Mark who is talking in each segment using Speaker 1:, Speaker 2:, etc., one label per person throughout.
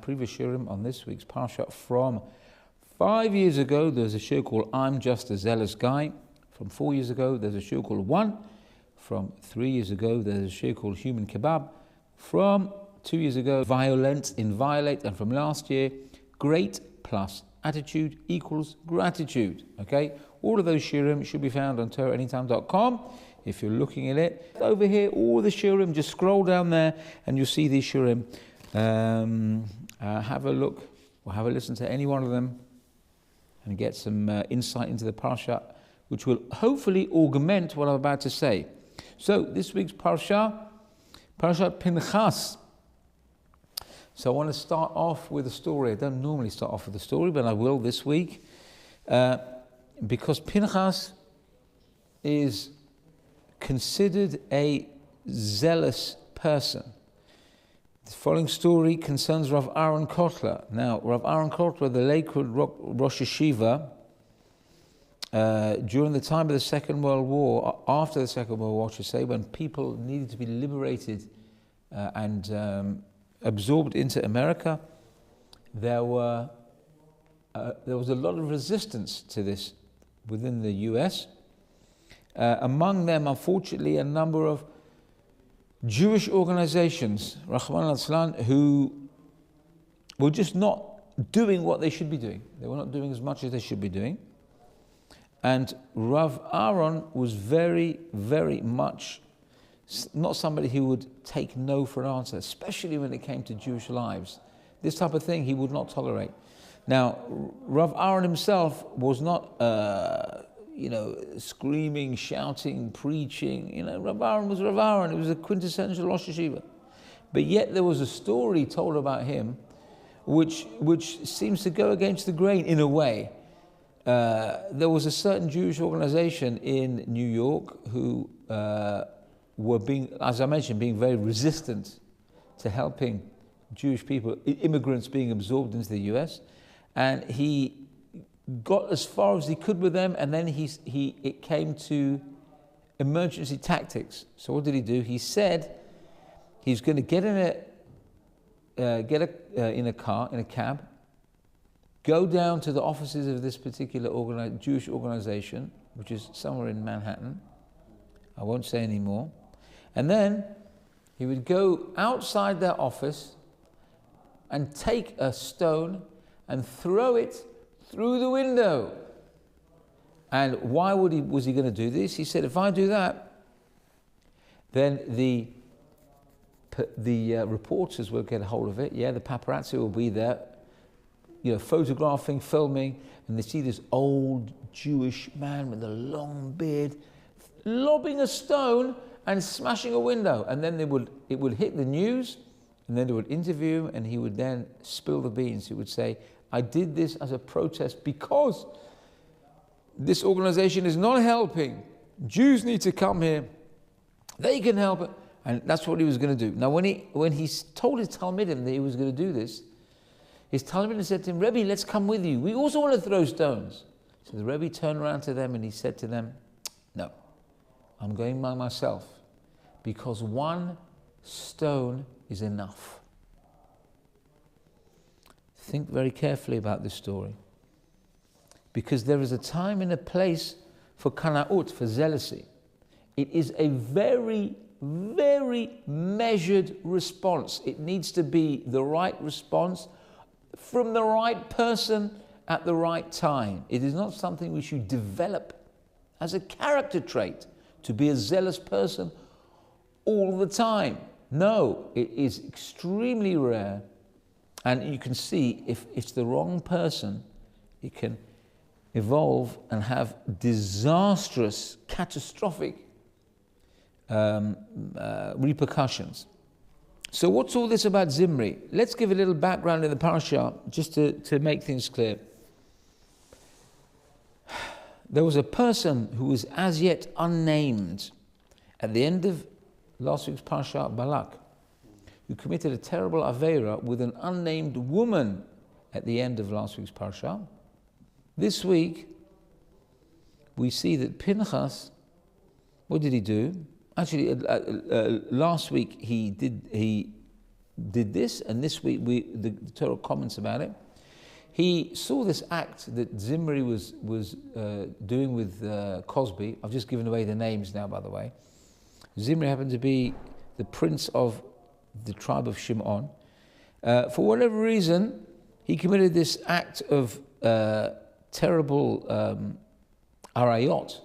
Speaker 1: previous shiurim on this week's parsha. From 5 years ago, there's a shiur called I'm Just a Zealous Guy. From 4 years ago, there's a shiur called One. From 3 years ago, there's a shiur called Human Kebab. From 2 years ago, Violent, Inviolate. And from last year, Great plus Attitude equals Gratitude. Okay? All of those shiurim should be found on TorahAnytime.com. If you're looking at it, over here, all the shiurim, just scroll down there and you'll see these shiurim. Have a look or have a listen to any one of them and get some insight into the parsha, which will hopefully augment what I'm about to say. So this week's parsha, Parashat Pinchas. So I want to start off with a story. I don't normally start off with a story, but I will this week. Because Pinchas is considered a zealous person. The following story concerns Rav Aaron Kotler. Now, Rav Aaron Kotler, the Lakewood Rosh Yeshiva, during the time of the Second World War, after the Second World War, I should say, when people needed to be liberated and absorbed into America, there was a lot of resistance to this within the US. Among them, unfortunately, a number of Jewish organizations, Rahman al-Islam, who were just not doing what they should be doing. They were not doing as much as they should be doing. And Rav Aaron was very, very much not somebody who would take no for an answer, especially when it came to Jewish lives. This type of thing he would not tolerate. Now, Rav Aaron himself was not, screaming, shouting, preaching. Rav Aaron was Rav Aaron. It was a quintessential Rosh Yeshiva. But yet there was a story told about him which seems to go against the grain in a way. There was a certain Jewish organization in New York who were being, as I mentioned, being very resistant to helping Jewish people, immigrants being absorbed into the US. And he got as far as he could with them, and then it came to emergency tactics. So what did he do? He said he's going to get in a cab, go down to the offices of this particular Jewish organization, which is somewhere in Manhattan. I won't say any more. And then he would go outside their office and take a stone and throw it through the window. And why was he going to do this? He said, if I do that, then the reporters will get a hold of it. Yeah, the paparazzi will be there, photographing, filming, and they see this old Jewish man with a long beard lobbing a stone and smashing a window. And then it would hit the news, and then they would interview him, and he would then spill the beans. He would say, I did this as a protest because this organization is not helping. Jews need to come here. They can help it. And that's what he was going to do. Now, when he told his Talmidim that he was going to do this, his Talmidim said to him, Rebbe, let's come with you. We also want to throw stones. So the Rebbe turned around to them and he said to them, no, I'm going by myself because one stone is enough. Think very carefully about this story, because there is a time and a place for kana'ut, for zealousy. It is a very, very measured response. It needs to be the right response from the right person at the right time. It is not something we should develop as a character trait, to be a zealous person all the time. No, it is extremely rare. And you can see if it's the wrong person, it can evolve and have disastrous, catastrophic repercussions. So what's all this about Zimri? Let's give a little background in the parasha just to make things clear. There was a person who was as yet unnamed at the end of last week's parasha, Balak, who committed a terrible aveira with an unnamed woman at the end of last week's parasha. This week, we see that Pinchas, what did he do? Actually, last week he did this, and this week the Torah comments about it. He saw this act that Zimri was doing with Cosby. I've just given away the names now, by the way. Zimri happened to be the prince of the tribe of Shimon. For whatever reason, he committed this act of terrible arayot,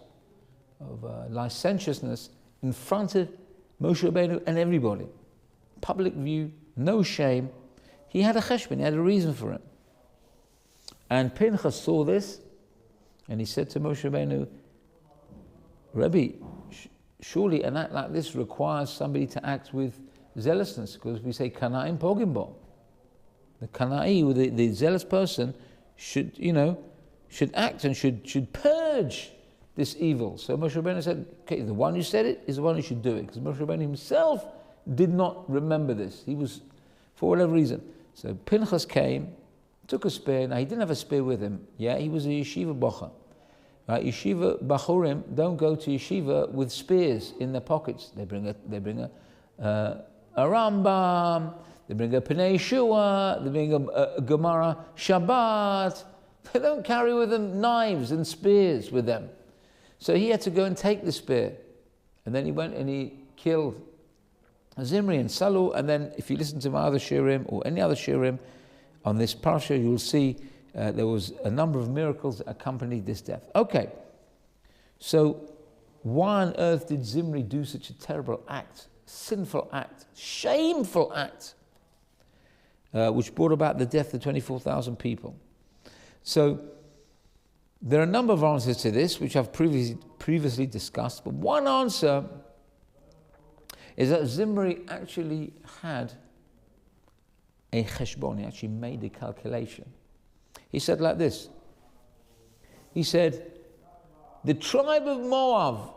Speaker 1: of licentiousness, in front of Moshe Rabbeinu and everybody. Public view, no shame. He had a cheshbon, he had a reason for it. And Pinchas saw this, and he said to Moshe Rabbeinu, Rebbe, surely an act like this requires somebody to act with zealousness, because we say kana'im pogim bo. The kana'i, the zealous person, should act and should purge this evil. So Moshe Rabbeinu said, okay, the one who said it is the one who should do it, because Moshe Rabbeinu himself did not remember this. He was, for whatever reason. So Pinchas came, took a spear. Now he didn't have a spear with him. Yeah, he was a yeshiva bocher. Right? Yeshiva bachurim don't go to yeshiva with spears in their pockets. They bring a Rambam. They bring a Pnei Yeshua. They bring a Gemara Shabbat. They don't carry with them knives and spears with them. So he had to go and take the spear, and then he went and he killed Zimri and Salu. And then, if you listen to my other shirim or any other shirim on this parsha, you'll see there was a number of miracles that accompanied this death. Okay, so why on earth did Zimri do such a terrible act, sinful act, shameful act, which brought about the death of 24,000 people? So there are a number of answers to this, which I've previously discussed, but one answer is that Zimri actually had a cheshbon. He actually made a calculation. He said like this. He said, the tribe of Moab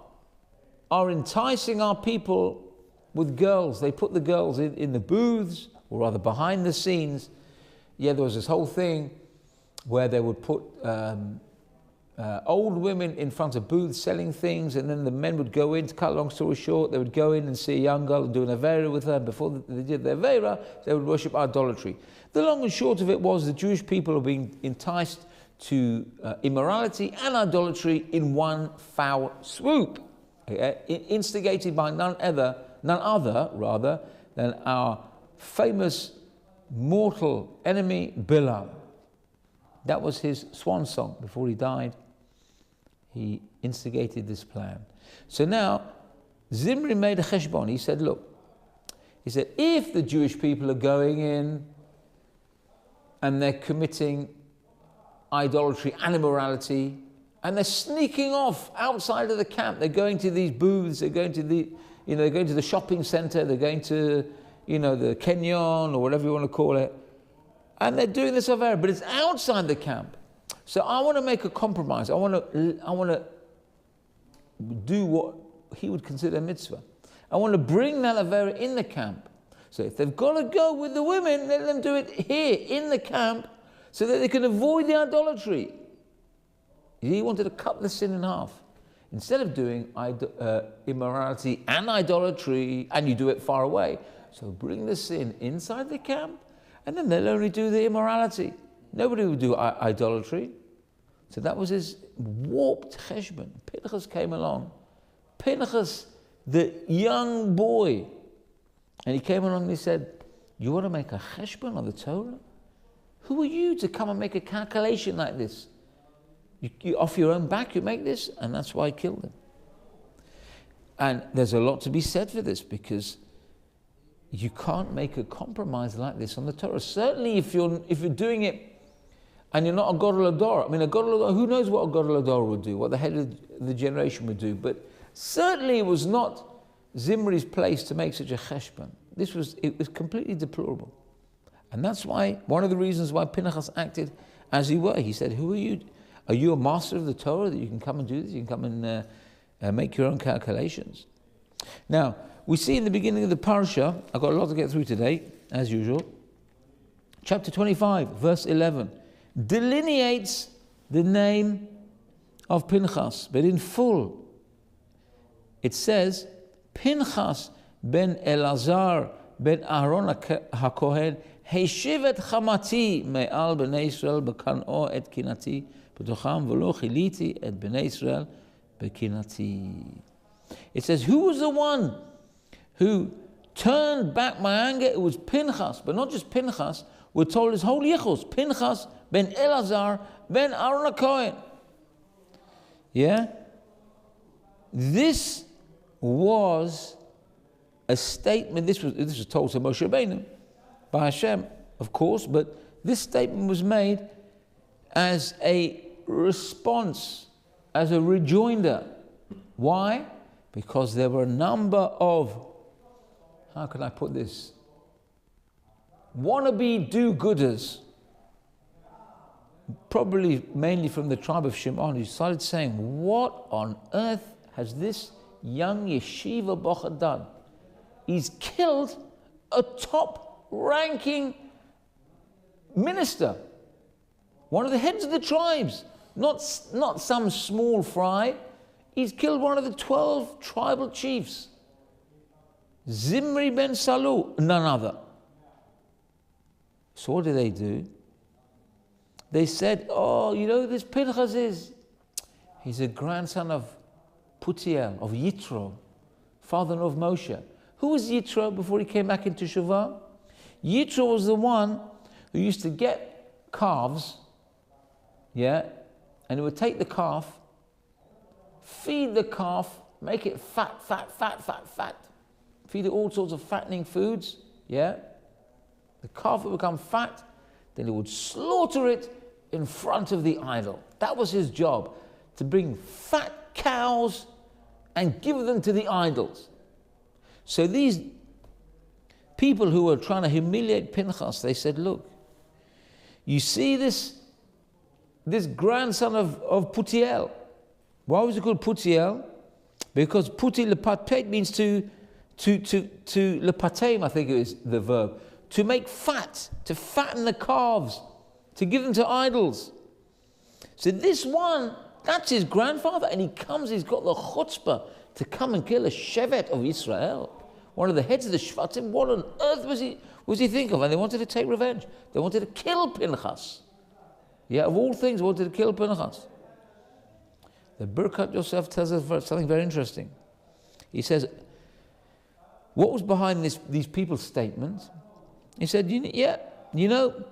Speaker 1: are enticing our people with girls. They put the girls in the booths, or rather behind the scenes. Yeah, there was this whole thing where they would put old women in front of booths selling things, and then the men would go in. To cut a long story short, they would go in and see a young girl and do an avera with her. Before they did the avera, they would worship idolatry. The long and short of it was the Jewish people are being enticed to immorality and idolatry in one foul swoop, instigated by none other than our famous mortal enemy Bilam. That was his swan song before he died. He instigated this plan. So now, Zimri made a cheshbon. He said, look, if the Jewish people are going in and they're committing idolatry and immorality, and they're sneaking off outside of the camp, they're going to these booths, they're going to the shopping center, they're going to, the Kenyon or whatever you want to call it, and they're doing this avera, but it's outside the camp. So I want to make a compromise. I want to do what he would consider a mitzvah. I want to bring that avera in the camp. So if they've got to go with the women, let them do it here in the camp, so that they can avoid the idolatry. He wanted to cut the sin in half. Instead of doing immorality and idolatry, and you do it far away, so bring the sin inside the camp, and then they'll only do the immorality. Nobody would do idolatry. So that was his warped cheshbon. Pinchas came along. Pinchas, the young boy. And he came along and he said, you want to make a cheshbon on the Torah? Who are you to come and make a calculation like this? You off your own back, you make this? And that's why I killed him. And there's a lot to be said for this, because you can't make a compromise like this on the Torah. Certainly if you're doing it and you're not a Gadol Hador. I mean, a Gadol Hador, who knows what a Gadol Hador would do, what the head of the generation would do. But certainly it was not Zimri's place to make such a cheshbon. It was completely deplorable. And that's why, one of the reasons why Pinchas acted as he were. He said, who are you? Are you a master of the Torah that you can come and do this? You can come and make your own calculations. Now, we see in the beginning of the parsha, I've got a lot to get through today, as usual. Chapter 25, verse 11, delineates the name of Pinchas, but in full. It says, Pinchas ben Elazar ben Aaron HaKohen, Heshiv et chamati me'al b'nei Yisrael b'kan'o et kinati b'tocham v'lo chiliti et b'nei Yisrael b'kinati. It says, who was the one who turned back my anger? It was Pinchas, but not just Pinchas. We're told his whole yichus, Pinchas ben Elazar ben Aaron HaKohen. Yeah? This was a statement, this was told to Moshe Rabbeinu by Hashem, of course, but this statement was made as a response, as a rejoinder. Why? Because there were a number of, how can I put this, wannabe do-gooders, probably mainly from the tribe of Shimon, who started saying, what on earth has this young yeshiva bocher done? He's killed a top-ranking minister, one of the heads of the tribes, not some small fry. He's killed one of the 12 tribal chiefs, Zimri ben Salu, none other. So what did they do? They said, oh, you know who this Pinchas is? He's a grandson of Putiel, of Yitro, father-in-law of Moshe. Who was Yitro before he came back into Shuvah? Yitro was the one who used to get calves, yeah, and he would take the calf, feed the calf, make it fat, feed it all sorts of fattening foods, yeah. The calf would become fat, then he would slaughter it in front of the idol. That was his job, to bring fat cows and give them to the idols. So these people who were trying to humiliate Pinchas, they said, look, you see this grandson of Putiel. Why was it called Putiel? Because Puti lepateit means to lepateim, I think it is the verb, to make fat, to fatten the calves, to give them to idols. So this one, that's his grandfather, and he's got the chutzpah to come and kill a shevet of Israel, one of the heads of the shvatim. What on earth was he thinking of? And they wanted to take revenge. They wanted to kill Pinchas. Yeah, of all things, they wanted to kill Pinchas. The Birkat Yosef tells us something very interesting. He says, what was behind these people's statements? He said, you know,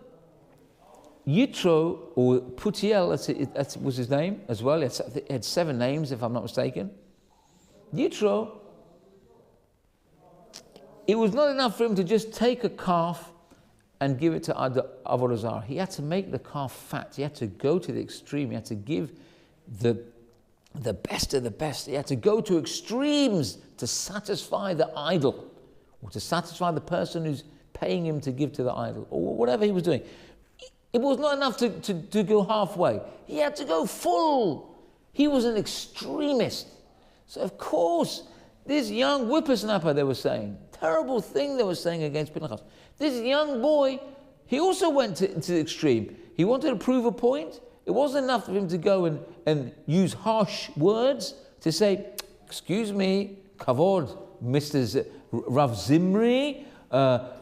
Speaker 1: Yitro, or Putiel, that was his name as well. It had 7 names, if I'm not mistaken. Yitro, it was not enough for him to just take a calf and give it to Avodah Zarah. He had to make the calf fat. He had to go to the extreme. He had to give the best of the best. He had to go to extremes to satisfy the idol, or to satisfy the person who's paying him to give to the idol, or whatever he was doing. It was not enough to go halfway. He had to go full. He was an extremist. So of course, this young whippersnapper, they were saying, terrible thing they were saying against Pinchas. This young boy, he also went to the extreme. He wanted to prove a point. It wasn't enough for him to go and use harsh words to say, excuse me, kavod, Mr. Rav Zimri,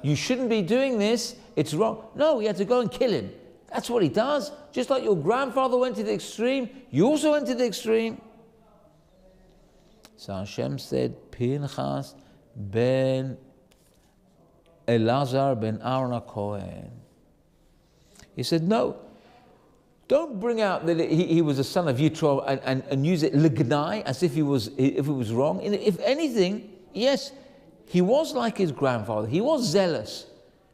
Speaker 1: you shouldn't be doing this, it's wrong. No, he had to go and kill him. That's what he does. Just like your grandfather went to the extreme, you also went to the extreme. So Hashem said, Pinchas ben Elazar ben Aaron HaKohen. He said, no, don't bring out that he was a son of Yitro and use it lignai, as if it was wrong. And if anything, yes, he was like his grandfather. He was zealous,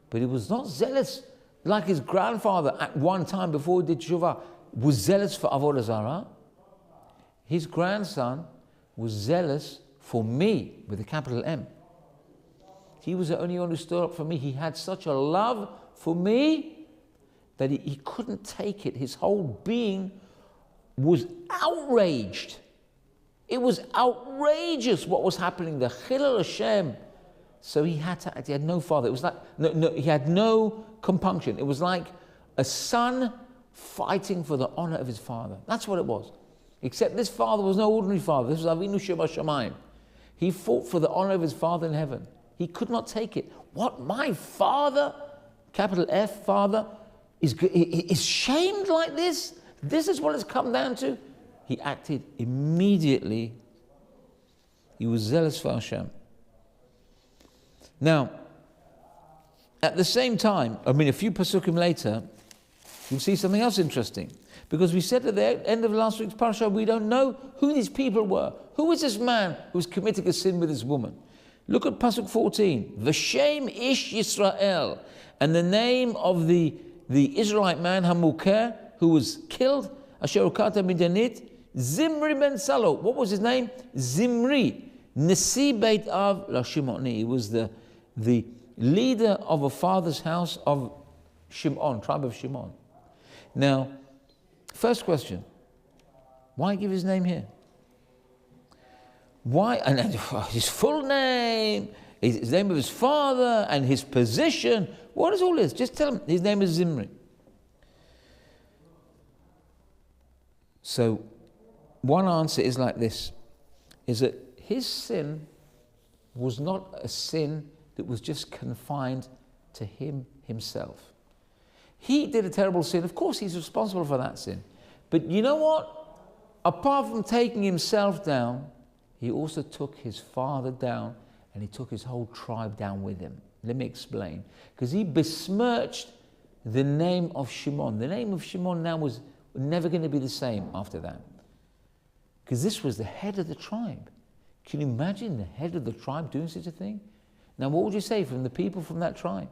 Speaker 1: but he was not zealous like his grandfather at one time before he did Teshuvah was zealous for Avodah Zarah. His grandson was zealous for me, with a capital M. He was the only one who stood up for me. He had such a love for me that he couldn't take it. His whole being was outraged. It was outrageous what was happening, the Chilul Hashem. So he had no father. It was like, he had no compunction. It was like a son fighting for the honor of his father. That's what it was. Except this father was no ordinary father. This was Avinu Shebashamayim. He fought for the honor of his father in heaven. He could not take it. What, my father, capital F, father, is shamed like this? This is what it's come down to? He acted immediately. He was zealous for Hashem. Now, at the same time, a few pasukim later, you'll see something else interesting. Because we said at the end of last week's parasha, we don't know who these people were. Who is this man who's committing a sin with this woman? Look at pasuk 14. V'shem ish Yisrael. And the name of the Israelite man, Hamuker, who was killed, Asher Ukata Midianit, Zimri ben Salo. What was his name? Zimri. Nasi Beit Av la Shimoni. He was the leader of a father's house of Shimon, tribe of Shimon. Now, first question, why give his name here? Why? And his full name, his name of his father, and his position. What is all this? Just tell him his name is Zimri. So, one answer is like this, is that his sin was not a sin that was just confined to himself. He did a terrible sin. Of course, he's responsible for that sin. But you know what? Apart from taking himself down, he also took his father down, and he took his whole tribe down with him. Let me explain. Because he besmirched the name of Shimon. The name of Shimon now was never going to be the same after that. Because this was the head of the tribe. Can you imagine the head of the tribe doing such a thing? Now, what would you say from the people from that tribe?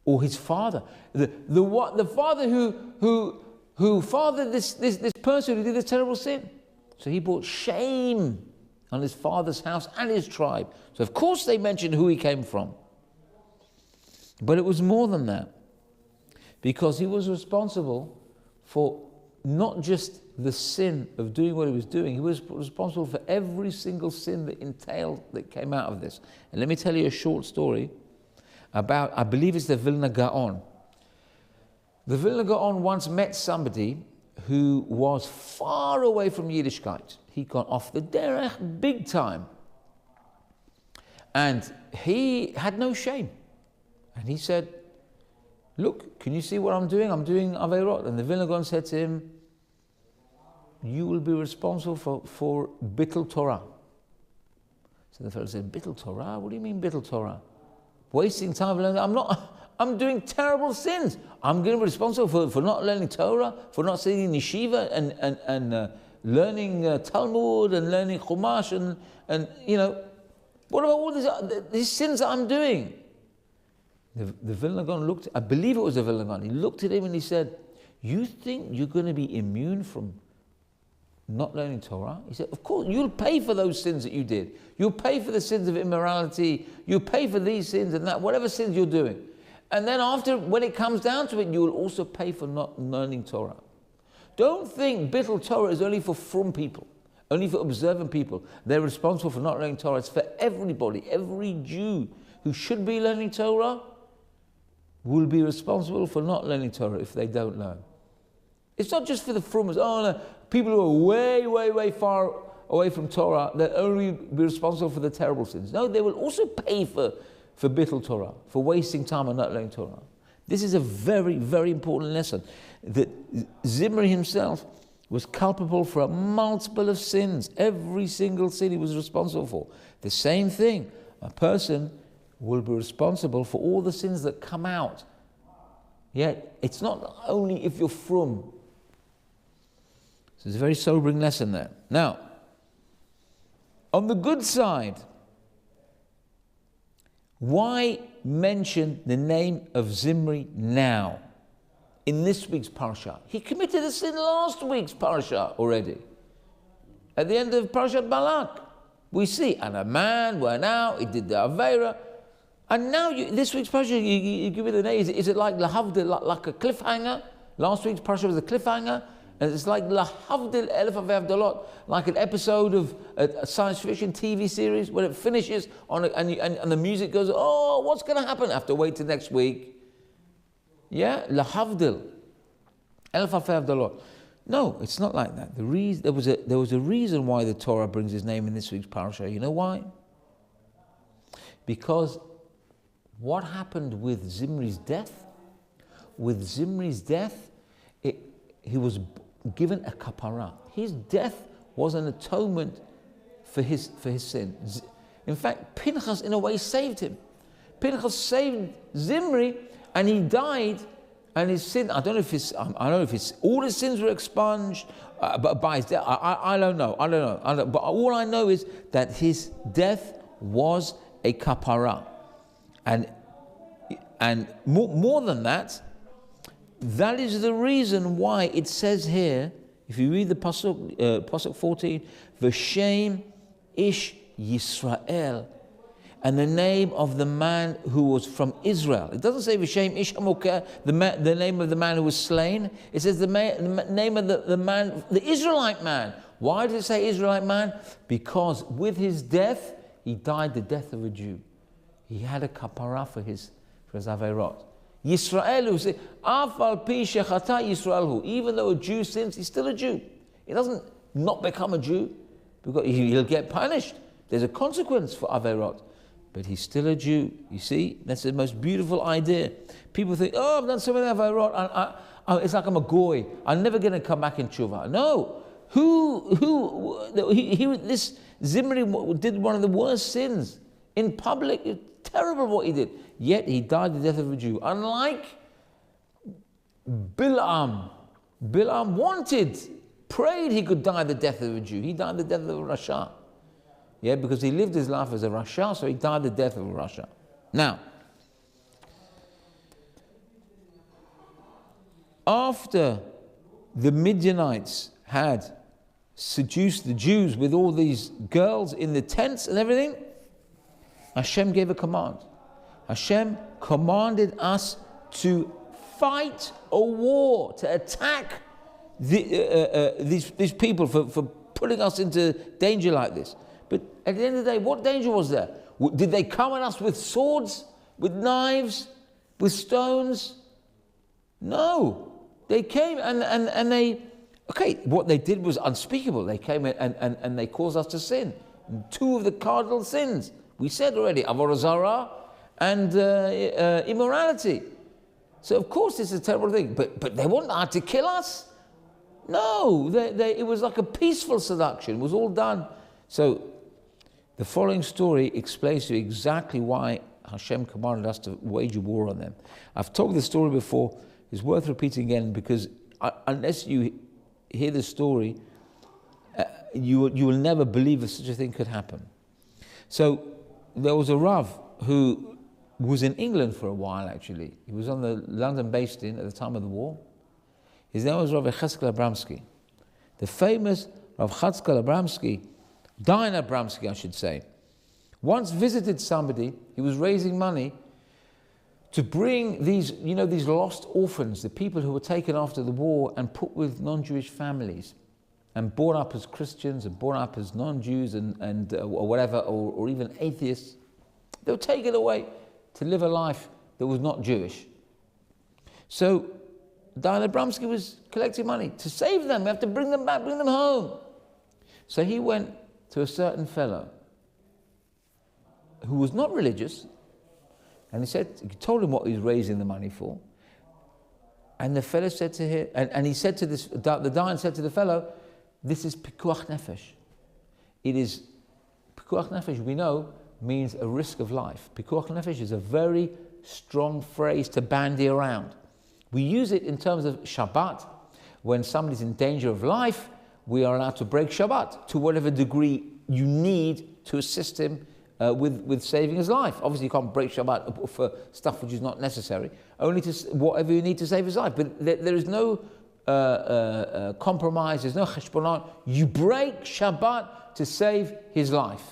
Speaker 1: Or his father? The father who fathered this person who did this terrible sin. So he brought shame on his father's house and his tribe. So of course they mentioned who he came from. But it was more than that. Because he was responsible for not just the sin of doing what he was doing, he was responsible for every single sin that came out of this. And let me tell you a short story about, I believe it's the Vilna Gaon. The Vilna Gaon once met somebody who was far away from Yiddishkeit. He got off the derech big time. And he had no shame. And he said, look, can you see what I'm doing? I'm doing Aveirot. And the Vilna Gaon said to him, you will be responsible for Bittul Torah. So the fellow said, Bittul Torah? What do you mean Bittul Torah? Wasting time learning. I'm doing terrible sins. I'm going to be responsible for not learning Torah, for not sitting in yeshiva and learning Talmud and learning Chumash and what about all these sins that I'm doing? The Vilna Gaon looked, I believe it was the Vilna Gaon, he looked at him and he said, you think you're going to be immune from not learning Torah? He said, of course, you'll pay for those sins that you did. You'll pay for the sins of immorality. You'll pay for these sins and that, whatever sins you're doing. And then after, when it comes down to it, you will also pay for not learning Torah. Don't think Bittul Torah is only for frum people, only for observant people. They're responsible for not learning Torah. It's for everybody. Every Jew who should be learning Torah will be responsible for not learning Torah if they don't learn. It's not just for the frummers. Oh no, people who are way, way, way far away from Torah, they'll only be responsible for the terrible sins. No, they will also pay for Bittul Torah, for wasting time and not learning Torah. This is a very, very important lesson. That Zimri himself was culpable for a multiple of sins. Every single sin he was responsible for. The same thing, a person will be responsible for all the sins that come out. Yet, it's not only if you're frum. So it's a very sobering lesson there. Now, on the good side, why mention the name of Zimri now, in this week's parasha? He committed a sin last week's parasha already. At the end of Parashat Balak, we see, and a man went out, he did the Aveira, and now this week's parasha, you give it the name. Is it like Lahavdil, like a cliffhanger? Last week's parasha was a cliffhanger, and it's like Lahavdil Elef Avdalot, like an episode of a science fiction TV series when it finishes and the music goes, oh, what's going to happen? I have to wait till next week. Yeah, Lahavdil Elef Avdalot. No, it's not like that. There was a reason why the Torah brings his name in this week's parasha. You know why? Because what happened with Zimri's death? With Zimri's death, he was given a kapara. His death was an atonement for his sin. In fact, Pinchas in a way saved him. Pinchas saved Zimri, and he died, and his sin, I don't know if all his sins were expunged, but by his death, I don't know. But all I know is that his death was a kapara. And more than that, that is the reason why it says here, if you read the Pasuk 14, V'shem ish Yisrael, and the name of the man who was from Israel. It doesn't say V'shem ish Hamokeh, the name of the man who was slain. It says the name of the man, the Israelite man. Why does it say Israelite man? Because with his death, he died the death of a Jew. He had a kapara for his averot. Yisrael, who said, Afal pi shechata Yisrael, even though a Jew sins, he's still a Jew. He doesn't not become a Jew, because he'll get punished. There's a consequence for averot, but he's still a Jew. You see, that's the most beautiful idea. People think, oh, I've done so many averot, it's like I'm a goy. I'm never going to come back in tshuva. No, this Zimri did one of the worst sins in public. It's terrible what he did. Yet he died the death of a Jew. Unlike Bilam. Bilam prayed he could die the death of a Jew. He died the death of a Rasha. Yeah, because he lived his life as a Rasha, so he died the death of a Rasha. Now, after the Midianites had seduced the Jews with all these girls in the tents and everything, Hashem gave a command. Hashem commanded us to fight a war, to attack these people for putting us into danger like this. But at the end of the day, what danger was there? Did they come at us with swords, with knives, with stones? No. They came and they, okay, what they did was unspeakable. They came and they caused us to sin. Two of the cardinal sins. We said already, Avodah Zarah and immorality. So of course it's a terrible thing, but they weren't out to kill us. No, it was like a peaceful seduction. It was all done. So the following story explains to you exactly why Hashem commanded us to wage a war on them. I've told the story before. It's worth repeating again, because unless you hear the story, you will never believe that such a thing could happen. So there was a Rav who was in England for a while, actually. He was on the London based in at the time of the war. His name was Rav Yecheskel Abramsky. The famous Rav Yecheskel Abramsky, Dayan Abramsky, I should say, once visited somebody. He was raising money to bring these lost orphans, the people who were taken after the war and put with non-Jewish families and brought up as Christians and brought up as non-Jews and or whatever, or even atheists. They were taken away to live a life that was not Jewish. So Dayan Abramsky was collecting money to save them. We have to bring them back, bring them home. So he went to a certain fellow who was not religious, and he told him what he was raising the money for. And the fellow said to him, and he said to the Dayan said to the fellow, this is pikuach nefesh. It is, pikuach nefesh, we know, means a risk of life. Pikuach nefesh is a very strong phrase to bandy around. We use it in terms of Shabbat. When somebody's in danger of life, we are allowed to break Shabbat to whatever degree you need to assist him with saving his life. Obviously, you can't break Shabbat for stuff which is not necessary, only to whatever you need to save his life. But there is no compromise, there's no cheshbonot. You break Shabbat to save his life.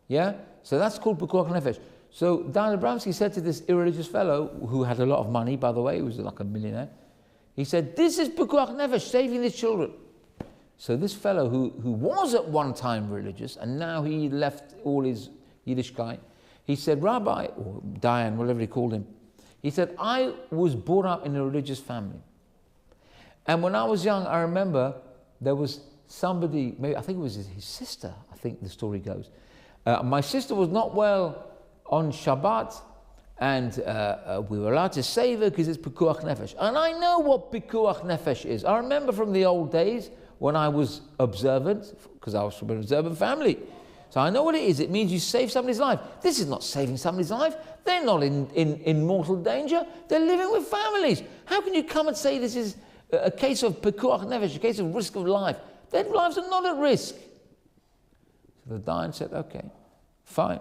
Speaker 1: Yeah? So that's called pikuach nefesh. So Dayan Abramsky said to this irreligious fellow, who had a lot of money, by the way, he was like a millionaire, he said, this is pikuach nefesh, saving these children. So this fellow who was at one time religious, and now he left all his Yiddishkeit, he said, Rabbi, or Dayan, whatever he called him, he said, I was brought up in a religious family. And when I was young, I remember there was somebody, maybe I think it was his sister, I think the story goes. My sister was not well on Shabbat, and we were allowed to save her because it's pikuach nefesh. And I know what pikuach nefesh is. I remember from the old days when I was observant, because I was from an observant family. So I know what it is. It means you save somebody's life. This is not saving somebody's life. They're not in mortal danger. They're living with families. How can you come and say this is a case of pikuach nefesh, a case of risk of life? Their lives are not at risk. So the Dayan said, okay, fine.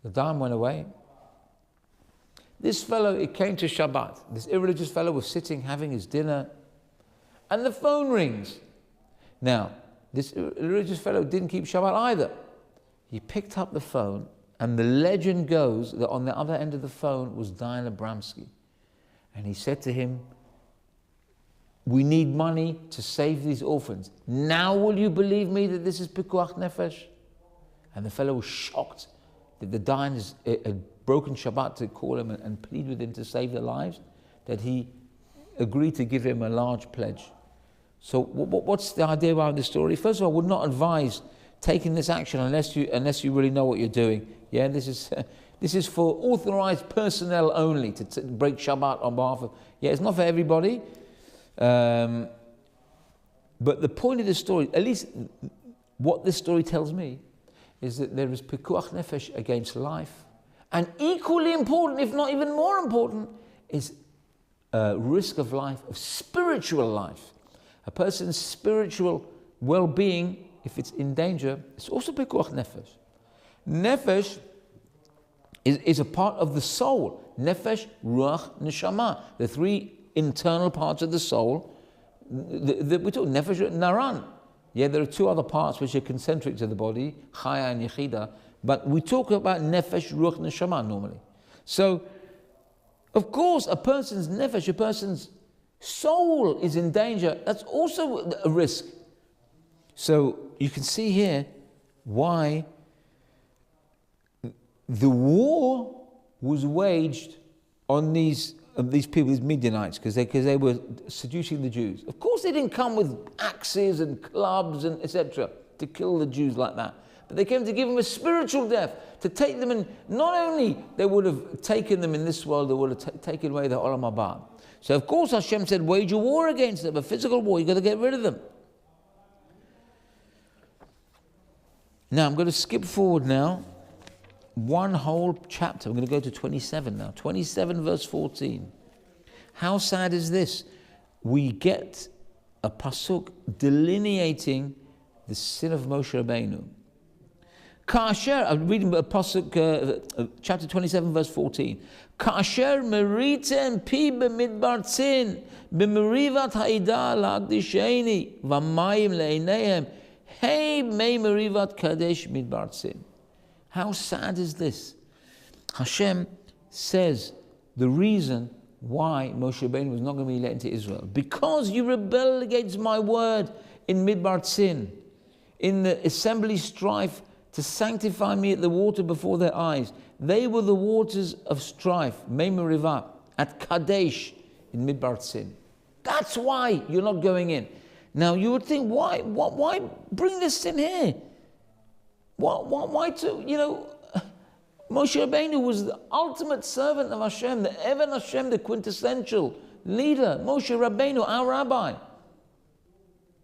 Speaker 1: The Dayan went away. This fellow, it came to Shabbat. This irreligious fellow was sitting having his dinner, and the phone rings. Now, this religious fellow didn't keep Shabbat either. He picked up the phone, and the legend goes that on the other end of the phone was Dayan Abramsky. And he said to him, we need money to save these orphans. Now will you believe me that this is pikuach nefesh? And the fellow was shocked that the Dayan had broken Shabbat to call him and plead with him to save their lives, that he agreed to give him a large pledge. So what's the idea behind this story? First of all, I would not advise taking this action unless you really know what you're doing. Yeah, this is for authorized personnel only to break Shabbat on behalf of. Yeah, it's not for everybody. But the point of the story, at least what this story tells me, is that there is pikuach nefesh against life, and equally important, if not even more important, is risk of life, of spiritual life. A person's spiritual well-being, if it's in danger, it's also pikuach nefesh. Nefesh is a part of the soul. Nefesh, ruach, neshama, the three internal parts of the soul. We talk nefesh, naran. Yeah, there are two other parts which are concentric to the body, chaya and yechida, but we talk about nefesh, ruach, neshama normally. So, of course, a person's nefesh, a person's soul is in danger. That's also a risk. So you can see here why the war was waged on these people, these Midianites, because they were seducing the Jews. Of course, they didn't come with axes and clubs and etc. to kill the Jews like that. But they came to give them a spiritual death, to take them in. Not only they would have taken them in this world, they would have taken away the Olam Haba. So of course Hashem said, wage a war against them, a physical war, you've got to get rid of them. Now I'm going to skip forward now, one whole chapter. I'm going to go to 27 now. 27 verse 14. How sad is this? We get a pasuk delineating the sin of Moshe Rabbeinu. Kasher, I'm reading a pasuk, chapter 27 verse 14. Kasher meritem pi b'midbar tzin b'merivat ha'ida la'agdisheni v'mayim le'ineihem hey mei merivat kadesh midbar tzin. How sad is this? Hashem says the reason why Moshe Rabbeinu was not going to be let into Israel, because you rebelled against my word in Midbar Tzin, in the assembly strife to sanctify me at the water before their eyes. They were the waters of strife, Mei Merivah, at Kadesh in Midbar Tzin. That's why you're not going in. Now you would think, why bring this sin here? Why to, Moshe Rabbeinu was the ultimate servant of Hashem, the Even Hashem, the quintessential leader. Moshe Rabbeinu, our rabbi,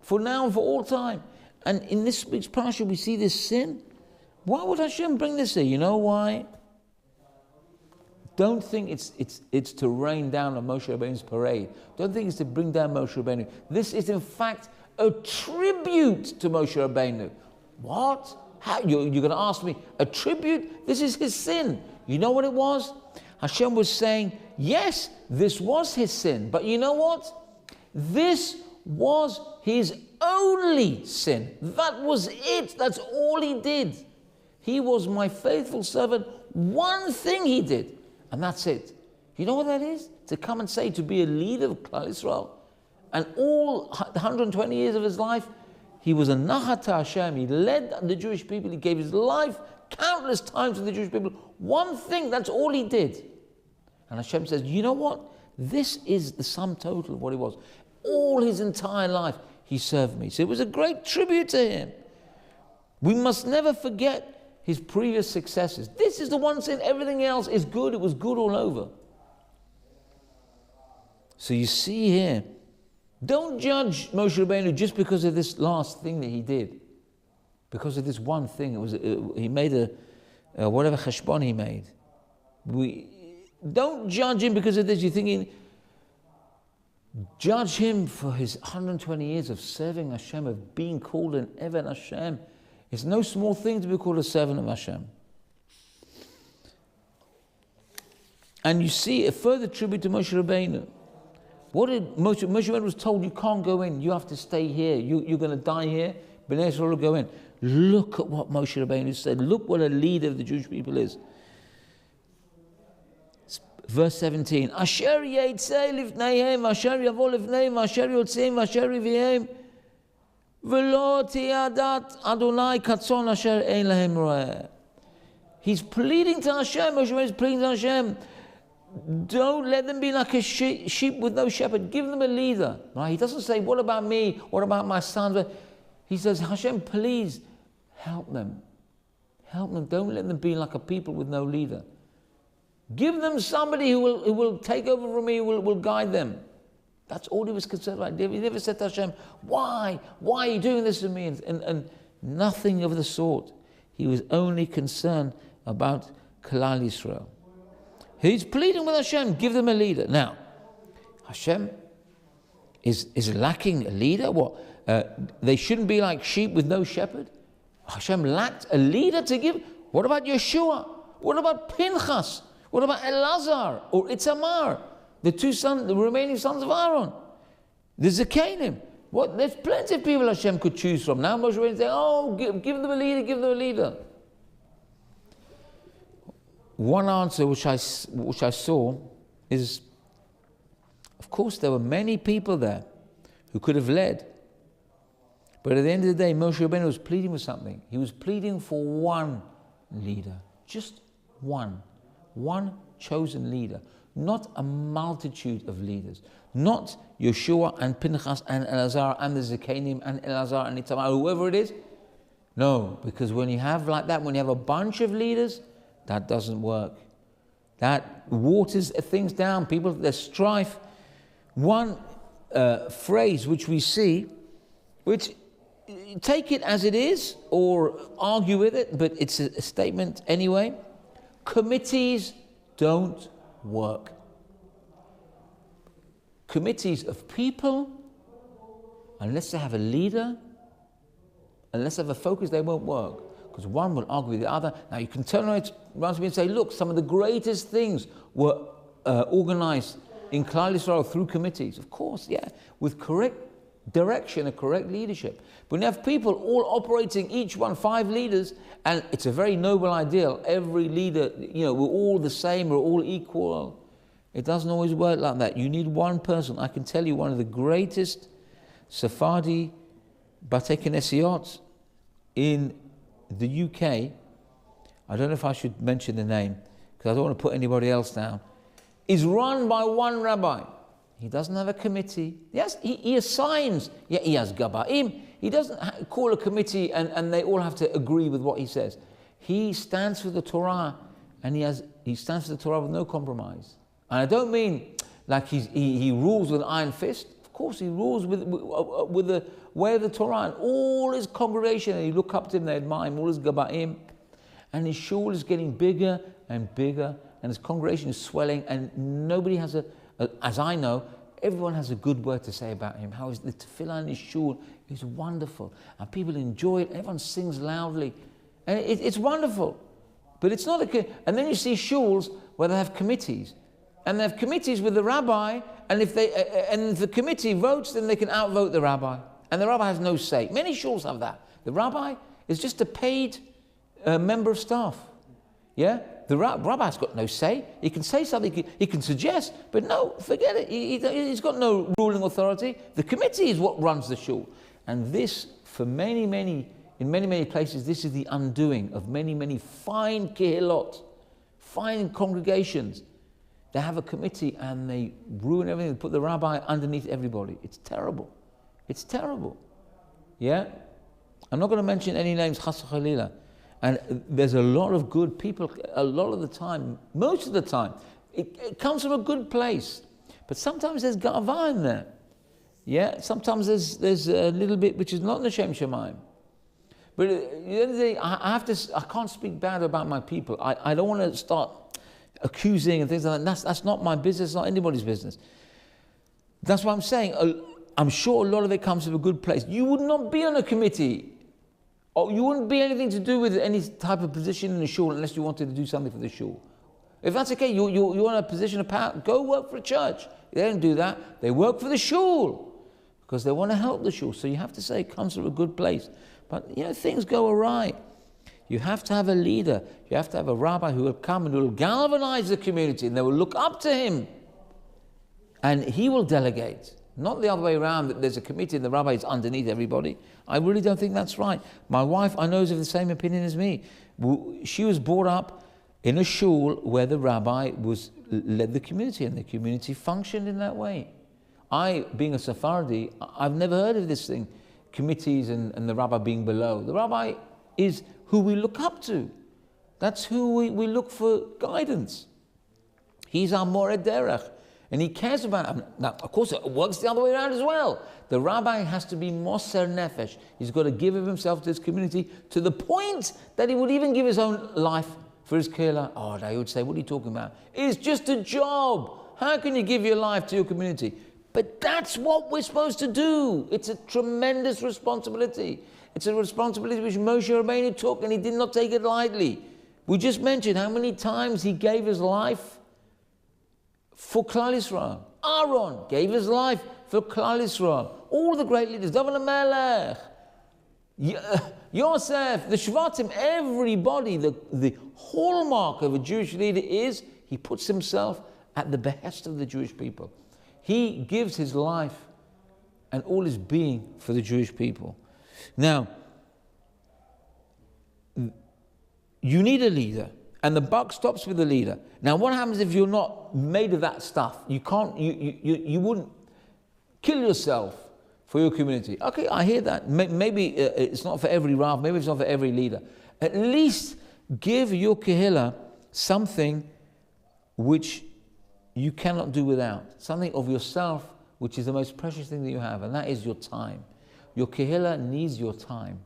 Speaker 1: for now and for all time. And in this week's parasha, we see this sin. Why would Hashem bring this here? You know why? Don't think it's to rain down on Moshe Rabbeinu's parade. Don't think it's to bring down Moshe Rabbeinu. This is in fact a tribute to Moshe Rabbeinu. What? How, you're going to ask me, a tribute? This is his sin. You know what it was? Hashem was saying, yes, this was his sin. But you know what? This was his only sin. That was it. That's all he did. He was my faithful servant. One thing he did, and that's it. You know what that is? To come and say, to be a leader of Klal Yisrael. And all 120 years of his life, he was a Nachat Hashem. He led the Jewish people. He gave his life countless times to the Jewish people. One thing, that's all he did. And Hashem says, you know what? This is the sum total of what he was. All his entire life, he served me. So it was a great tribute to him. We must never forget his previous successes. This is the one sin. Everything else is good. It was good all over. So you see here, don't judge Moshe Rabbeinu just because of this last thing that he did. Because of this one thing. He made whatever cheshbon he made. Don't judge him because of this. You're thinking, judge him for his 120 years of serving Hashem, of being called an Eved Hashem. It's no small thing to be called a servant of Hashem. And you see a further tribute to Moshe Rabbeinu. What did Moshe Rabbeinu was told, you can't go in, you have to stay here, you're going to die here, Bnei Yisrael will go in. Look at what Moshe Rabbeinu said. Look what a leader of the Jewish people is. Verse 17, Asher yetzei lifneihem, Asher yavo lifneihem, Asher yotzeim, Asher yivihem, v'lo tiyadat Adonai katzon asher ein lahem roeh. He's pleading to Hashem, Moshe Rabbeinu is pleading to Hashem, don't let them be like a sheep with no shepherd. Give them a leader. Right? He doesn't say, what about me? What about my sons? He says, Hashem, please help them. Help them. Don't let them be like a people with no leader. Give them somebody who will take over from me, who will guide them. That's all he was concerned about. He never said to Hashem, why? Why are you doing this to me? And nothing of the sort. He was only concerned about Klal Yisrael. He's pleading with Hashem, give them a leader. Now, Hashem is lacking a leader? What? They shouldn't be like sheep with no shepherd? Hashem lacked a leader to give? What about Yeshua? What about Pinchas? What about Elazar or Itamar? The remaining sons of Aaron? The Zekanim? What? There's plenty of people Hashem could choose from. Now Moshe Rabbeinu say, oh, give them a leader, give them a leader. One answer which I saw is, of course, there were many people there who could have led. But at the end of the day, Moshe Rabbeinu was pleading for something. He was pleading for one leader. Just one. One chosen leader. Not a multitude of leaders. Not Yeshua and Pinchas and Elazar and the Zekanim and Elazar and Itamar, whoever it is. No, because when you have like that, when you have a bunch of leaders, that doesn't work. That waters things down. People, there's strife. One phrase which we see, which take it as it is or argue with it, but it's a statement anyway. Committees don't work. Committees of people, unless they have a leader, unless they have a focus, they won't work. Because one will argue with the other. Now you can turn around to me and say, look, some of the greatest things were organized in Klal Yisrael through committees. Of course, yeah, with correct direction and correct leadership. But when you have people all operating, each one 5 leaders, and it's a very noble ideal, every leader, we're all the same, we're all equal. It doesn't always work like that. You need one person. I can tell you one of the greatest Sephardi Batei Knesiot in the UK, I don't know if I should mention the name, because I don't want to put anybody else down, is run by one rabbi. He doesn't have a committee. Yes, he assigns, he has Gabaim. He doesn't call a committee and they all have to agree with what he says. He stands for the Torah, and he stands for the Torah with no compromise. And I don't mean like he rules with an iron fist. Of course, he rules with the way of the Torah, and all his congregation, and you look up to him, they admire him, all his Gabaim, and his shul is getting bigger and bigger, and his congregation is swelling, and nobody has as I know, everyone has a good word to say about him. How is the tefillah in his shul is wonderful, and people enjoy it. Everyone sings loudly, and it's wonderful. But it's not and then you see shuls where they have committees, and they have committees with the rabbi, and if the committee votes, then they can outvote the rabbi, and the rabbi has no say. Many shuls have that. The rabbi is just a paid member of staff. Yeah, the rabbi's got no say. He can say something, he can suggest, but no, forget it. He's got no ruling authority. The committee is what runs the shul, and this, for in many places, this is the undoing of many fine kehilot, fine congregations. They have a committee and they ruin everything. They put the rabbi underneath everybody. It's terrible. It's terrible. Yeah? I'm not going to mention any names, chas v'chalila. And there's a lot of good people, a lot of the time, most of the time, it comes from a good place. But sometimes there's ga'ava in there. Yeah, sometimes there's a little bit which is not L'Shem Shemaim. But at the end of the day, I can't speak bad about my people. I don't want to start accusing and things like that. That's not my business, not anybody's business. That's what I'm saying. I'm sure a lot of it comes from a good place. You would not be on a committee, or you wouldn't be anything to do with any type of position in the shul unless you wanted to do something for the shul. If that's okay, you're in a position of power, go work for a church. They don't do that. They work for the shul because they want to help the shul. So you have to say it comes from a good place. But, things go awry. You have to have a leader. You have to have a rabbi who will come and will galvanize the community, and they will look up to him. And he will delegate. Not the other way around, that there's a committee and the rabbi is underneath everybody. I really don't think that's right. My wife, I know, is of the same opinion as me. She was brought up in a shul where the rabbi led the community, and the community functioned in that way. I, being a Sephardi, I've never heard of this thing, committees and the rabbi being below. The rabbi is who we look up to. That's who we look for guidance. He's our Mored Derech. And he cares about it. Now, of course, it works the other way around as well. The rabbi has to be Moser Nefesh. He's got to give of himself to his community to the point that he would even give his own life for his kehillah. Oh, they would say, what are you talking about? It's just a job. How can you give your life to your community? But that's what we're supposed to do. It's a tremendous responsibility. It's a responsibility which Moshe Rabbeinu took, and he did not take it lightly. We just mentioned how many times he gave his life for Klal Yisrael. Aaron gave his life for Klal Yisrael. All the great leaders, David HaMelech, Yosef, the Shvatim, everybody, the hallmark of a Jewish leader is he puts himself at the behest of the Jewish people. He gives his life and all his being for the Jewish people. Now, you need a leader, and the buck stops with the leader. Now, what happens if you're not made of that stuff? You wouldn't kill yourself for your community. Okay, I hear that. Maybe it's not for every Rav, maybe it's not for every leader. At least give your kehillah something which you cannot do without. Something of yourself which is the most precious thing that you have, and that is your time. Your kehillah needs your time.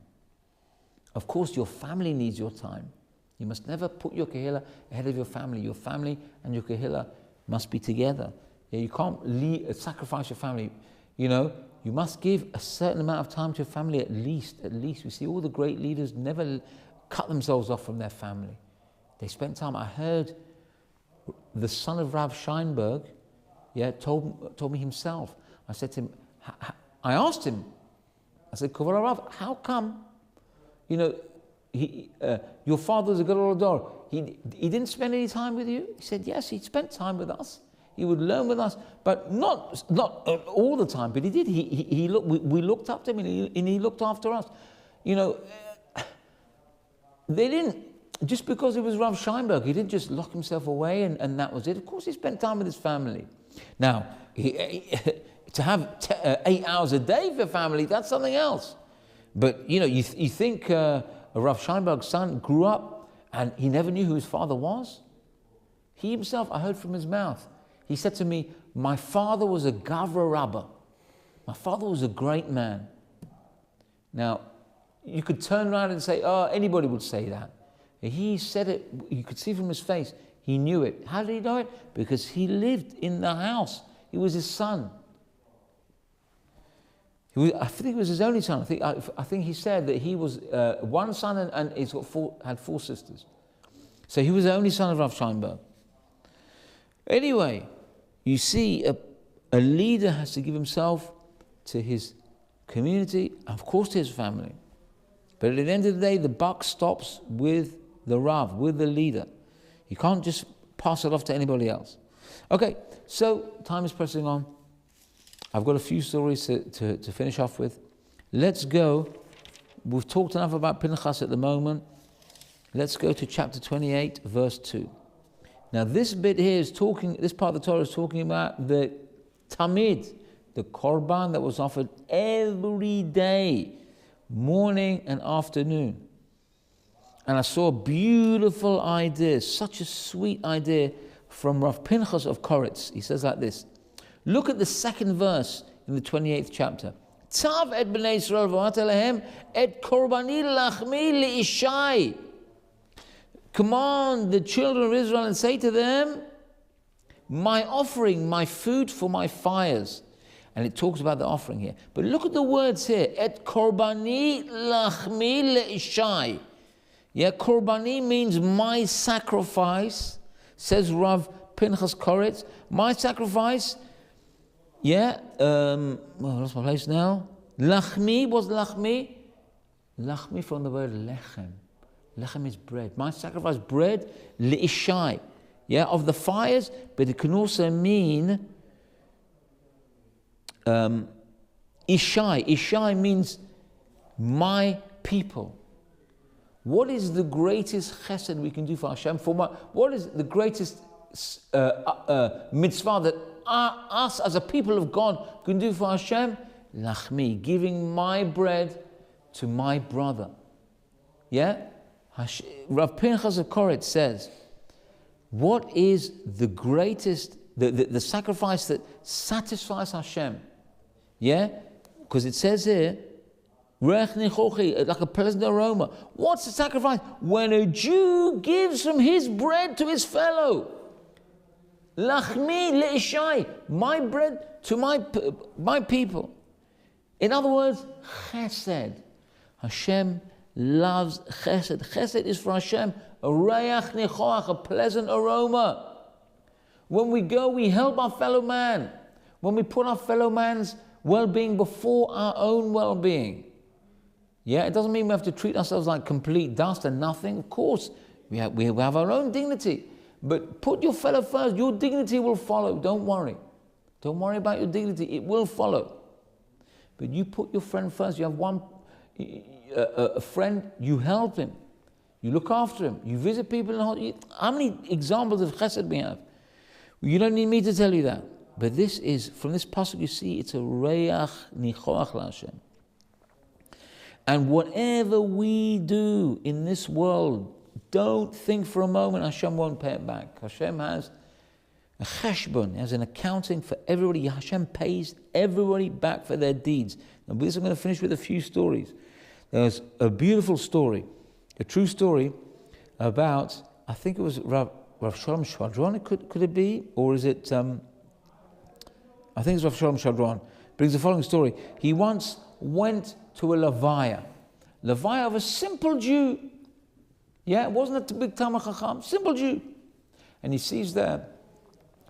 Speaker 1: Of course, your family needs your time. You must never put your kehillah ahead of your family. Your family and your kehillah must be together. You can't sacrifice your family. You must give a certain amount of time to your family at least. We see all the great leaders never cut themselves off from their family. They spent time. I heard the son of Rav Scheinberg, told me himself. I said to him, I asked him, I said, Kavod Rav, how come, your father's a Gadol Hador. He didn't spend any time with you? He said, yes, he spent time with us. He would learn with us, but not all the time, but he did. We looked up to him, and he looked after us. They didn't, just because it was Rav Scheinberg, he didn't just lock himself away and that was it. Of course, he spent time with his family. Now, to have 8 hours a day for family, that's something else. But, you think Rav Scheinberg's son grew up and he never knew who his father was? He himself, I heard from his mouth, he said to me, my father was a Gavra Rabbah. My father was a great man. Now, you could turn around and say, anybody would say that. He said it, you could see from his face, he knew it. How did he know it? Because he lived in the house. He was his son. I think it was his only son. I think he said that he was one son and he's had 4 sisters. So he was the only son of Rav Scheinberg. Anyway, you see, a leader has to give himself to his community, and of course to his family. But at the end of the day, the buck stops with the Rav, with the leader. You can't just pass it off to anybody else. Okay, so time is pressing on. I've got a few stories to finish off with. Let's go. We've talked enough about Pinchas at the moment. Let's go to chapter 28, verse 2. Now this bit here is this part of the Torah is talking about the tamid, the korban that was offered every day, morning and afternoon. And I saw a beautiful idea, such a sweet idea from Rav Pinchas of Koritz. He says like this. Look at the second verse in the 28th chapter. Tzav et b'nei Yisrael v'amart lehem et korbani lachmi le'ishai. Command the children of Israel and say to them, my offering, my food for my fires. And it talks about the offering here. But look at the words here. Et korbani lachmi le'ishai. Yeah, korbani means my sacrifice, says Rav Pinchas Koritz. My sacrifice, yeah, well, I lost my place now. Lachmi, what's lachmi? Lachmi from the word lechem. Lechem is bread. My sacrifice, bread, le'ishai. Yeah, of the fires, but it can also mean ishai. Ishai means my people. What is the greatest chesed we can do for Hashem? What is the greatest mitzvah that us as a people of God can do for Hashem? Lachmi, giving my bread to my brother. Yeah? Rav Pinchas of Koritz says, what is the greatest, the sacrifice that satisfies Hashem? Yeah? Because it says here, like a pleasant aroma. What's the sacrifice? When a Jew gives from his bread to his fellow. Lachmi le'ishai, my bread to my people. In other words, chesed. Hashem loves chesed. Chesed is for Hashem a reach nichoach, a pleasant aroma. When we go, we help our fellow man. When we put our fellow man's well-being before our own well-being. Yeah, it doesn't mean we have to treat ourselves like complete dust and nothing. Of course, we have our own dignity. But put your fellow first. Your dignity will follow. Don't worry. Don't worry about your dignity. It will follow. But you put your friend first. You have a friend, you help him. You look after him. You visit people. How many examples of chesed we have? You don't need me to tell you that. But this is, from this pasuk you see, it's a reach nichoach LaHashem. And whatever we do in this world, don't think for a moment Hashem won't pay it back. Hashem has a cheshbon, has an accounting for everybody. Hashem pays everybody back for their deeds. Now, this I'm going to finish with a few stories. There's a beautiful story, a true story about, I think it was Rav Shalom Shadron, could it be? Or is it, I think it's Rav Shalom Shadron. Brings the following story. He once went to a levaya of a simple Jew. Yeah, it wasn't a big Talmid Chacham, simple Jew. And he sees there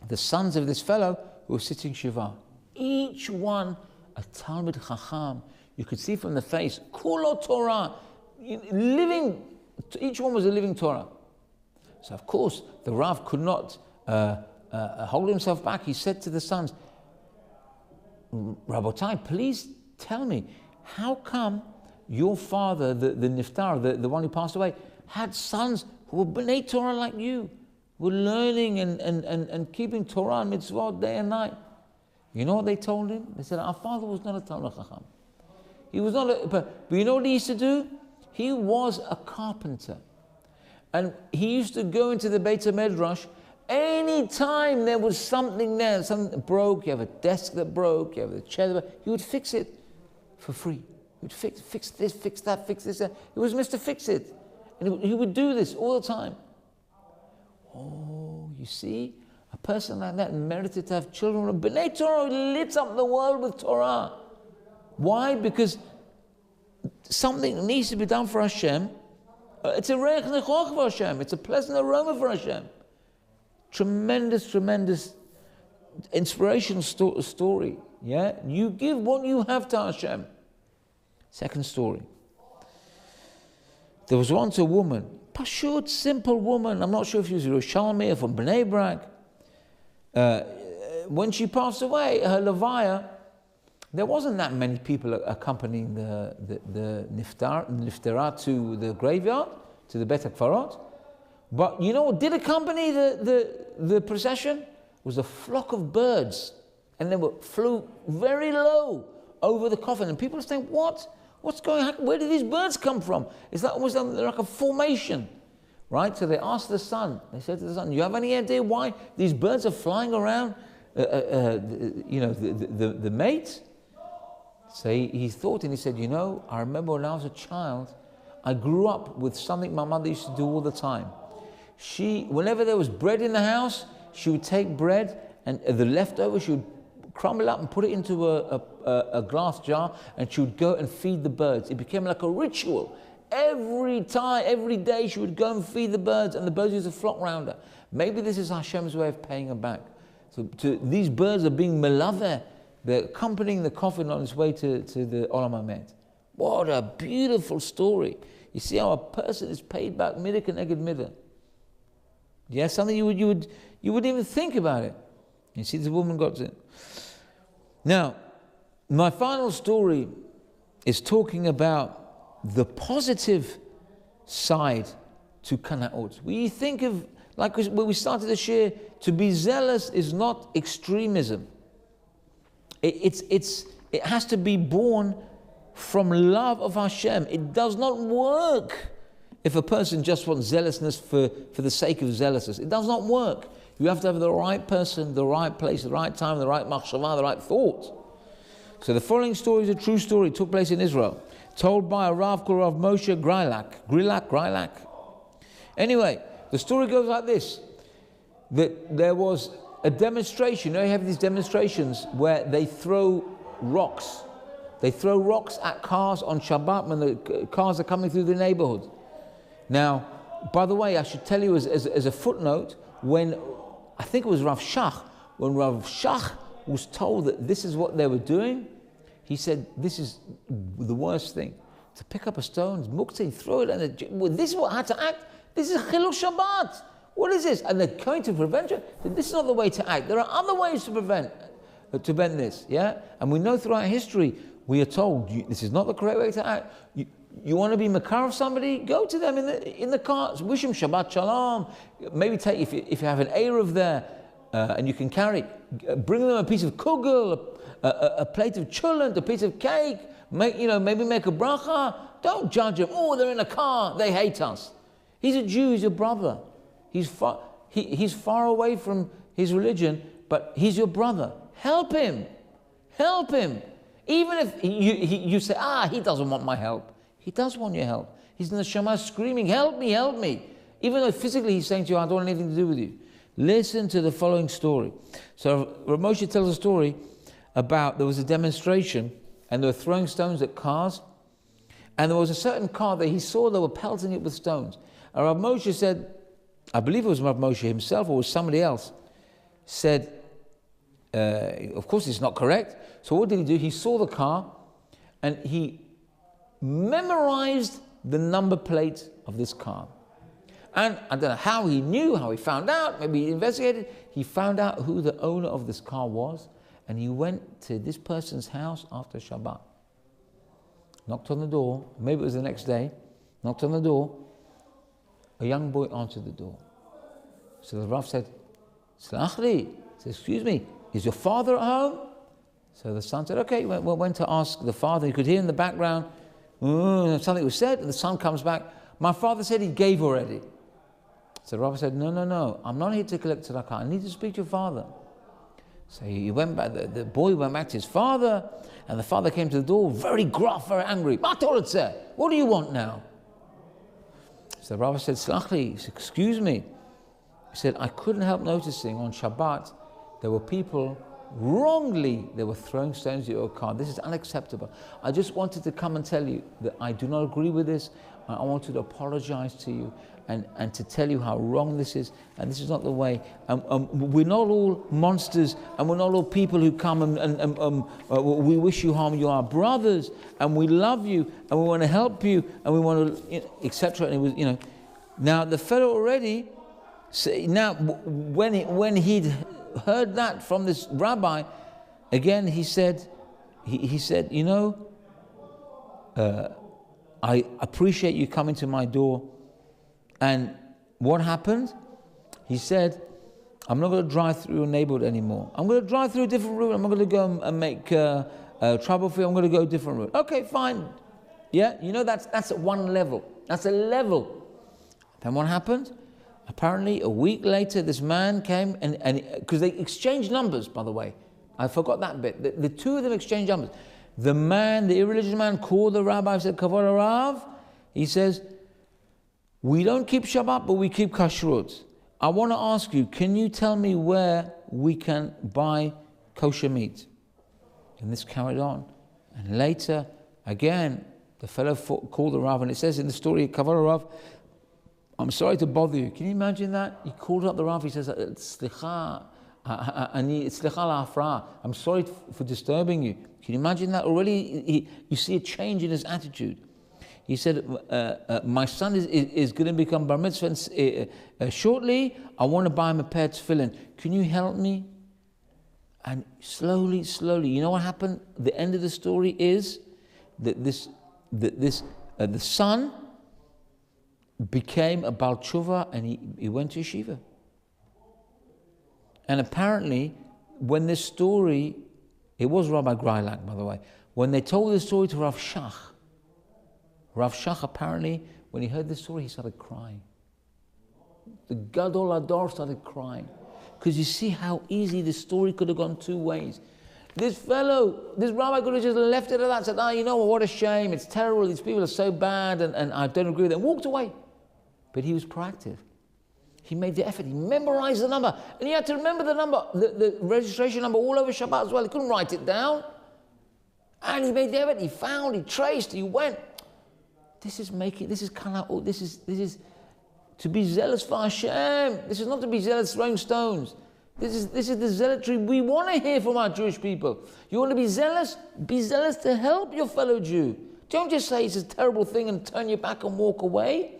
Speaker 1: the sons of this fellow who are sitting Shiva. Each one a Talmid Chacham. You could see from the face, Kulo Torah, living, each one was a living Torah. So of course, the Rav could not hold himself back. He said to the sons, Rabotai, please tell me, how come your father, the Niftar, the one who passed away, had sons who were B'nai Torah like you, were learning and keeping Torah and mitzvot day and night? You know what they told him? They said, our father was not a Talmid Chacham. He was not but you know what he used to do? He was a carpenter. And he used to go into the Beit HaMedrash. Any time there was something there, something that broke, you have a desk that broke, you have a chair that broke, he would fix it for free. He would fix this, fix that, fix this. He was Mr. Fix-It. And he would do this all the time. Oh, you see, a person like that merited to have children of B'nai Torah who lit up the world with Torah. Why? Because something needs to be done for Hashem. It's a reich nechoch for Hashem. It's a pleasant aroma for Hashem. Tremendous, tremendous inspirational story. Yeah, you give what you have to Hashem. Second story. There was once a woman, pashut, simple woman. I'm not sure if she was Yerushalmi or from Bnei Brak. When she passed away, her levaya, there wasn't that many people accompanying the niftara to the graveyard, to the Bet HaKfarot. But you know what did accompany the procession? It was a flock of birds. And they flew very low over the coffin. And people were saying, what? What's going on? Where did these birds come from? It's like almost like a formation, right? So they asked the son. They said to the son, "You have any idea why these birds are flying around? The mate?" So he thought and he said, I remember when I was a child, I grew up with something my mother used to do all the time. Whenever there was bread in the house, she would take bread and the leftover, she would crumble up and put it into a glass jar, and she would go and feed the birds. It became like a ritual. Every day she would go and feed the birds, and the birds used to flock around her. Maybe this is Hashem's way of paying her back. So these birds are being melaveh. They're accompanying the coffin on its way to the Olam Hamet. What a beautiful story. You see how a person is paid back midah keneged midah. Yeah, something you wouldn't even think about it. You see, the woman got it. Now, my final story is talking about the positive side to Kana'ut. We think of, like when we started the share, to be zealous is not extremism. It has to be born from love of Hashem. It does not work if a person just wants zealousness for the sake of zealousness. It does not work. You have to have the right person, the right place, the right time, the right machshavah, the right thought. So the following story is a true story. It took place in Israel, told by a Rav called Rav Moshe Grilak. Anyway, the story goes like this: that there was a demonstration. You have these demonstrations where they throw rocks. They throw rocks at cars on Shabbat when the cars are coming through the neighborhood. Now, by the way, I should tell you as a footnote, when I think it was Rav Shach, when Rav Shach was told that this is what they were doing, he said, this is the worst thing. To pick up a stone, muktzah, throw it, and this is how to act. This is Chilul Shabbat. What is this? And they're going to prevent it. This is not the way to act. There are other ways to prevent this. Yeah, and we know throughout history we are told this is not the correct way to act. You want to be makar of somebody? Go to them in the car. Wish them Shabbat Shalom. Maybe take if you have an Erev there and you can carry, bring them a piece of kugel, a plate of cholent, a piece of cake. Maybe make a bracha. Don't judge them. Oh, they're in a car. They hate us. He's a Jew. He's your brother. He's far away from his religion, but he's your brother. Help him. Help him. Even if you say, he doesn't want my help. He does want your help. He's in the Shema screaming, help me, help me. Even though physically he's saying to you, I don't want anything to do with you. Listen to the following story. So Rav Moshe tells a story about there was a demonstration and they were throwing stones at cars, and there was a certain car that he saw they were pelting it with stones. And Rav Moshe said, I believe it was Rav Moshe himself or was somebody else, said, of course it's not correct. So what did he do? He saw the car and he memorized the number plate of this car. And I don't know how he knew, how he found out, maybe he investigated. He found out who the owner of this car was, and he went to this person's house after Shabbat. Knocked on the door, maybe it was the next day, knocked on the door. A young boy answered the door. So the Rav said, Slach li, said, excuse me, is your father at home? So the son said, okay, went to ask the father. He could hear in the background, something was said, and the son comes back. My father said he gave already. So the Rabbi said, no, I'm not here to collect tzedakah. I need to speak to your father. So he went back, the boy went back to his father, and the father came to the door, very gruff, very angry. What do you want now? So the Rabbi said, Slach li, he said, excuse me. He said, I couldn't help noticing on Shabbat, there were people wrongly, they were throwing stones at your car. This is unacceptable. I just wanted to come and tell you that I do not agree with this. I wanted to apologize to you and to tell you how wrong this is, and this is not the way. We're not all monsters, and we're not all people who come and we wish you harm. You are brothers, and we love you, and we want to help you, and we want to, etc. And it was, Now the fellow already, now when he'd heard that from this rabbi, again he said, I appreciate you coming to my door. And what happened? He said, I'm not going to drive through your neighborhood anymore. I'm going to drive through a different route. I'm not going to go and make trouble for you. I'm going to go a different route. Okay, fine. Yeah, you know that's at one level. That's a level. Then what happened? Apparently, a week later, this man came and because they exchanged numbers, by the way. I forgot that bit. The two of them exchanged numbers. The man, the irreligious man, called the rabbi and said, Kavod Rav, he says, we don't keep Shabbat, but we keep kashrut. I want to ask you, can you tell me where we can buy kosher meat? And this carried on. And later, again, the fellow called the Rav, and it says in the story, Kavod Rav, I'm sorry to bother you. Can you imagine that? He called up the Rav, he says, Slicha, I'm sorry for disturbing you. Can you imagine that? Already you see a change in his attitude. He said, my son is going to become bar mitzvah shortly. I want to buy him a pair of tefillin. Can you help me? And slowly, you know what happened? The end of the story is that the son became a Baal Tshuva, and he went to yeshiva. And apparently, when this story, it was Rabbi Greilak, by the way, when they told the story to Rav Shach apparently, when he heard this story, he started crying. The Gadol Ador started crying. Because you see how easy this story could have gone two ways. This rabbi could have just left it at that, said, you know what a shame, it's terrible, these people are so bad, and I don't agree with them, walked away. But he was proactive. He made the effort, he memorized the number, and he had to remember the number, the registration number all over Shabbat as well. He couldn't write it down. And he made the effort, he found, he traced, he went. This is to be zealous for Hashem. This is not to be zealous throwing stones. This is the zealotry we want to hear from our Jewish people. You want to be zealous? Be zealous to help your fellow Jew. Don't just say it's a terrible thing and turn your back and walk away.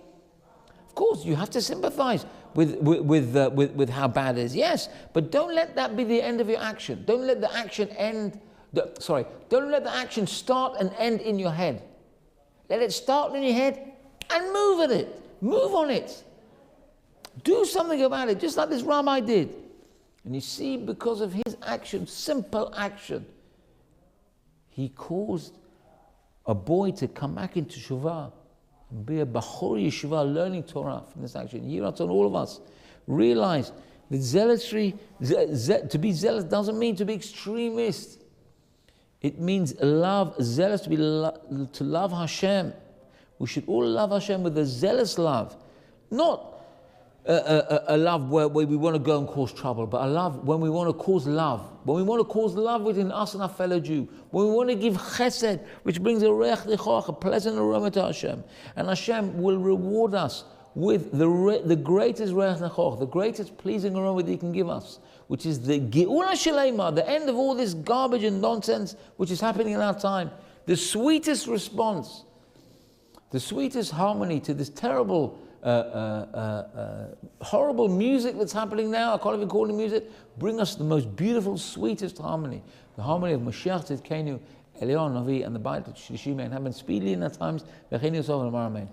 Speaker 1: Of course, you have to sympathize with how bad it is. Yes, but don't let that be the end of your action. Don't let the action don't let the action start and end in your head. Let it start in your head and move at it. Move on it. Do something about it, just like this rabbi did. And you see, because of his action, simple action, he caused a boy to come back into Shuvah and be a Bachor Yeshiva learning Torah from this action. Here on all of us, realize that zealotry, to be zealous doesn't mean to be extremist. It means zealous to love Hashem. We should all love Hashem with a zealous love, not a love where we want to go and cause trouble, but a love when we want to cause love. When we want to cause love within us and our fellow Jew. When we want to give chesed, which brings a reich nichoach, a pleasant aroma to Hashem. And Hashem will reward us with the greatest reich nichoach, the greatest pleasing aroma that He can give us, which is the Geula Shalema, the end of all this garbage and nonsense which is happening in our time. The sweetest response, the sweetest harmony to this terrible, horrible music that's happening now. I can't even call it music. Bring us the most beautiful, sweetest harmony. The harmony of Mashiach Tzidkenu, Eliyahu Navi, and the Beit Shlishi, and happen speedily in our times. V'cheinu Sov Amen.